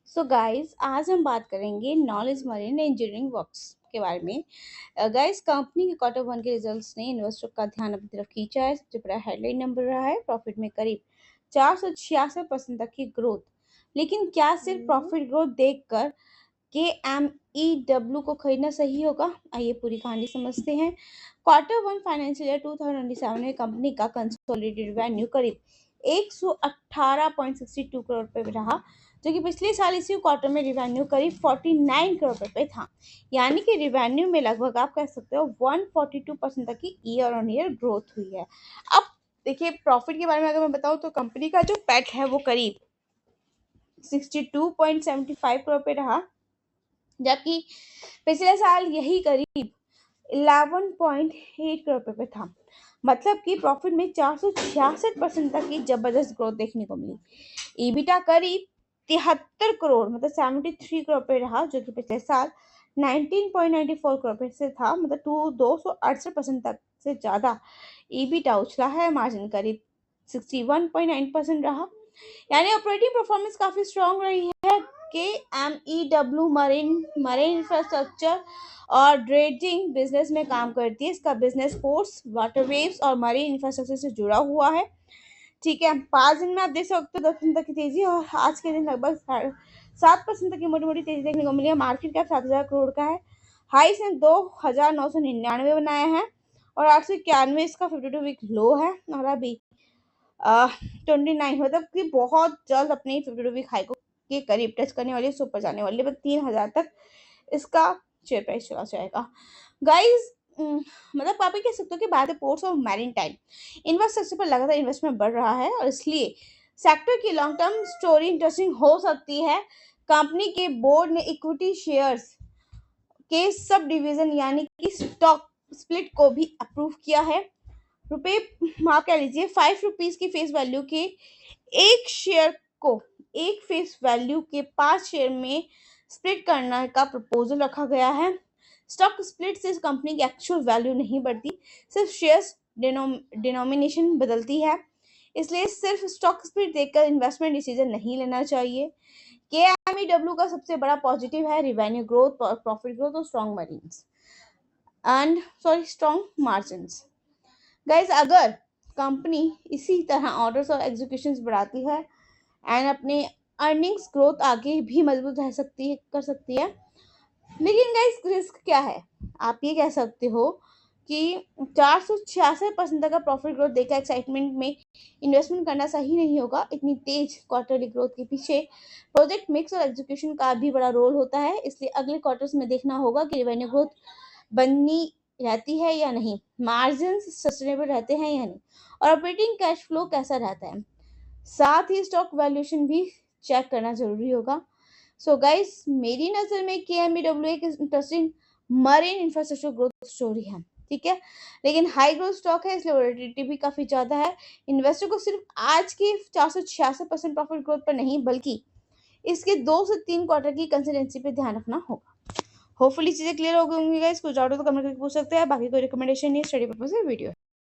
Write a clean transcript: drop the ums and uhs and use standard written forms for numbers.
So guys आज हम बात करेंगे नॉलेज मरीन इंजीनियरिंग वर्क्स के बारे में। गाइस कंपनी के क्वार्टर वन के रिजल्ट्स ने इन्वेस्टर का ध्यान अपनी तरफ खींचा है। सबसे बड़ा हेडलाइन नंबर रहा है प्रॉफिट में करीब 466% तक की ग्रोथ। लेकिन क्या सिर्फ प्रॉफिट ग्रोथ देखकर के एम ई डब्ल्यू को खरीदना सही होगा? आइए पूरी कहानी समझते हैं। क्वार्टर वन फाइनेंशियल ईयर 2027 में कंपनी का कंसोलिडेटेड रेवेन्यू करीब 118.62 करोड़ रुपए रहा, जो कि पिछले साल इसी क्वार्टर में रिवेन्यू करीब 49 करोड़ रुपए था। यानी कि रिवेन्यू में लगभग आप कह सकते हो 142% तक की ईयर ऑन ईयर ग्रोथ हुई है। अब देखिए प्रॉफिट के बारे में अगर मैं बताऊं तो कंपनी का जो पैट है वो करीब 62.75 करोड़ रुपए रहा, जबकि पिछले साल यही करीब 11.8 करोड़ रुपए था। मतलब कि प्रॉफिट में 466% तक की जबरदस्त ग्रोथ देखने को मिली। ईबिटा करीब 73 करोड़ मतलब 73 करोड़ रुपए रहा, जो कि पिछले साल 19.94 करोड़ रुपए से था। मतलब 268% तक से ज्यादा ईबिटा उछला है। मार्जिन करीब 61.9% रहा। यानी ऑपरेटिंग परफॉर्मेंस काफी स्ट्रांग रही है। K M E W marine infrastructure और ड्रेजिंग बिजनेस में काम करती है। इसका बिजनेस फोर्स वाटरवेव्स और मरीन इंफ्रास्ट्रक्चर से जुड़ा हुआ है। ठीक है, 5 दिन में आप देख सकते हो 10% तक की तेजी, और आज के दिन लगभग 7% तक की मोटी मोटी तेजी देखने को मिली है। मार्केट कैप 7,000 करोड़ का है। हाई से 2,999 बनाया है और 891 इसका 52 वीक लो है, और अभी 29 मतलब कि बहुत जल्द अपनी 52 वीक हाई को के करीब टच करने वाली है, ऊपर जाने वाली है। 3,000 तक इसका शेयर प्राइस चला जाएगा। गाइस मतलब आप कह सकते हो कि भारतीय पोर्ट्स और मैरीन टाइम इंफ्रास्ट्रक्चर पर लगातार इन्वेस्टमेंट बढ़ रहा है, और इसलिए सेक्टर की लॉन्ग टर्म स्टोरी इंटरेस्टिंग हो सकती है। कंपनी के बोर्ड ने इक्विटी शेयर्स के सब डिवीजन यानी कि स्टॉक स्प्लिट को भी अप्रूव किया है। रुपए माफ कह लीजिए 5 रुपीज की फेस वैल्यू के एक शेयर को एक फेस वैल्यू के 5 शेयर में स्प्लिट करने का प्रपोजल रखा गया है। स्टॉक स्प्लिट से कंपनी की एक्चुअल वैल्यू नहीं बढ़ती, सिर्फ शेयर्स डिनोमिनेशन बदलती है। इसलिए सिर्फ स्टॉक स्प्लिट देखकर इन्वेस्टमेंट डिसीजन नहीं लेना चाहिए। केएमईडब्ल्यू का सबसे बड़ा पॉजिटिव है रिवेन्यू ग्रोथ, प्रॉफिट ग्रोथ और स्ट्रॉन्ग मार्जिन्स। गाइज अगर कंपनी इसी तरह ऑर्डर्स और एग्जीक्यूशंस बढ़ाती है एंड अपने अर्निंग्स ग्रोथ आगे भी मजबूत रह सकती है कर सकती है। लेकिन गाइस रिस्क क्या है? आप ये कह सकते हो कि 466% तक का प्रॉफिट ग्रोथ देखकर एक्साइटमेंट में इन्वेस्टमेंट करना सही नहीं होगा। इतनी तेज क्वार्टरली ग्रोथ के पीछे प्रोजेक्ट मिक्स और एग्जीक्यूशन का भी बड़ा रोल होता है। इसलिए अगले क्वार्टर्स में देखना होगा कि रेवेन्यू ग्रोथ बनी रहती है या नहीं, मार्जिन सस्टेनेबल रहते हैं या नहीं, और ऑपरेटिंग कैश फ्लो कैसा रहता है। साथ ही स्टॉक वैल्यूएशन भी चेक करना जरूरी होगा। सो गाइस मेरी नजर में केएमईडब्ल्यू एक interesting marine infrastructure growth story है। ठीक है, लेकिन हाई ग्रोथ स्टॉक है, इसलिए वोलेटिलिटी भी काफी ज्यादा है। इन्वेस्टर को सिर्फ आज के 466% प्रॉफिट ग्रोथ पर नहीं, बल्कि इसके 2 से 3 क्वार्टर की कंसिस्टेंसी पे ध्यान रखना होगा। होपफुली चीजें क्लियर हो गई होंगी गाइस। कुछ डाउट हो तो कमेंट करके पूछ सकते हैं। बाकी कोई रिकमेंडेशन नहीं, स्टडी पर्पस से वीडियो है।